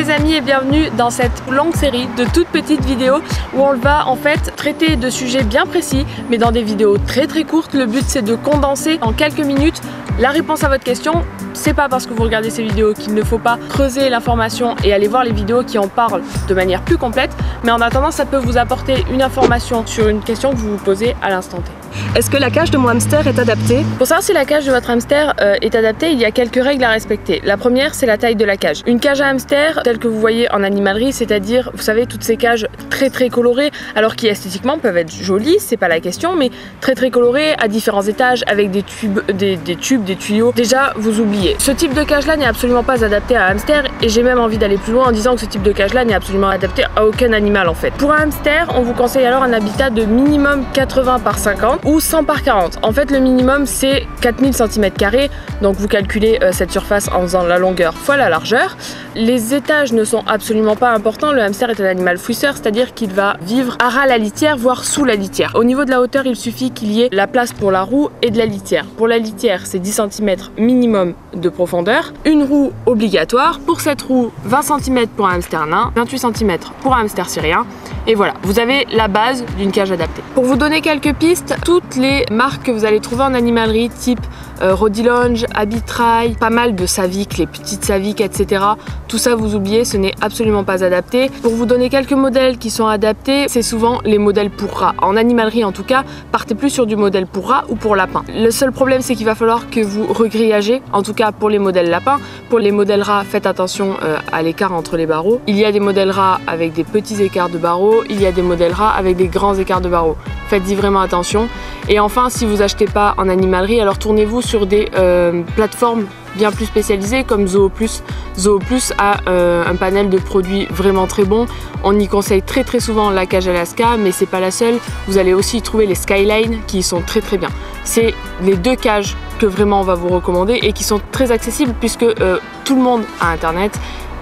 les amis et bienvenue dans cette longue série de toutes petites vidéos où on va en fait traiter de sujets bien précis mais dans des vidéos très courtes. Le but c'est de condenser en quelques minutes la réponse à votre question. C'est pas parce que vous regardez ces vidéos qu'il ne faut pas creuser l'information et aller voir les vidéos qui en parlent de manière plus complète, mais en attendant ça peut vous apporter une information sur une question que vous vous posez à l'instant T. Est-ce que la cage de mon hamster est adaptée? Pour savoir si la cage de votre hamster est adaptée, il y a quelques règles à respecter. La première, c'est la taille de la cage. Une cage à hamster, telle que vous voyez en animalerie, c'est-à-dire, vous savez, toutes ces cages très colorées, alors qui esthétiquement peuvent être jolies, c'est pas la question, mais très colorées, à différents étages, avec des tubes, des tuyaux, déjà, vous oubliez. Ce type de cage-là n'est absolument pas adapté à un hamster, et j'ai même envie d'aller plus loin en disant que ce type de cage-là n'est absolument adapté à aucun animal, en fait. Pour un hamster, on vous conseille alors un habitat de minimum 80 par 50, ou 100 par 40. En fait, le minimum c'est 4000 cm², donc vous calculez cette surface en faisant la longueur fois la largeur. Les étages ne sont absolument pas importants. Le hamster est un animal fouisseur, c'est-à-dire qu'il va vivre à ras la litière, voire sous la litière. Au niveau de la hauteur, il suffit qu'il y ait la place pour la roue et de la litière. Pour la litière, c'est 10 cm minimum de profondeur. Une roue obligatoire. Pour cette roue, 20 cm pour un hamster nain, 28 cm pour un hamster syrien. Et voilà, vous avez la base d'une cage adaptée. Pour vous donner quelques pistes, toutes les marques que vous allez trouver en animalerie, type Rodilonge, Habitrail, pas mal de Savic, les petites Savic, etc. Tout ça vous oubliez, ce n'est absolument pas adapté. Pour vous donner quelques modèles qui sont adaptés, c'est souvent les modèles pour rats. En animalerie en tout cas, partez plus sur du modèle pour rats ou pour lapins. Le seul problème c'est qu'il va falloir que vous regrillagez, en tout cas pour les modèles lapins. Pour les modèles rats, faites attention à l'écart entre les barreaux. Il y a des modèles rats avec des petits écarts de barreaux, il y a des modèles rats avec des grands écarts de barreaux. Faites-y vraiment attention. Et enfin, si vous achetez pas en animalerie, alors tournez-vous sur des plateformes bien plus spécialisées comme Zooplus. Zooplus a un panel de produits vraiment très bon. On y conseille très souvent la cage Alaska, mais c'est pas la seule. Vous allez aussi y trouver les Skyline qui sont très bien. C'est les deux cages que vraiment on va vous recommander et qui sont très accessibles puisque tout le monde a internet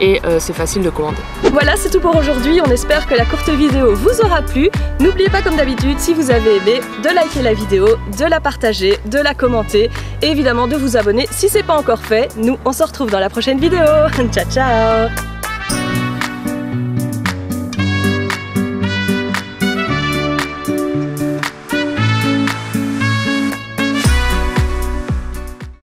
et c'est facile de commander. Voilà, c'est tout pour aujourd'hui. On espère que la courte vidéo vous aura plu. N'oubliez pas, comme d'habitude, si vous avez aimé, de liker la vidéo, de la partager, de la commenter et évidemment de vous abonner si c'est pas encore fait. Nous, on se retrouve dans la prochaine vidéo. Ciao ciao.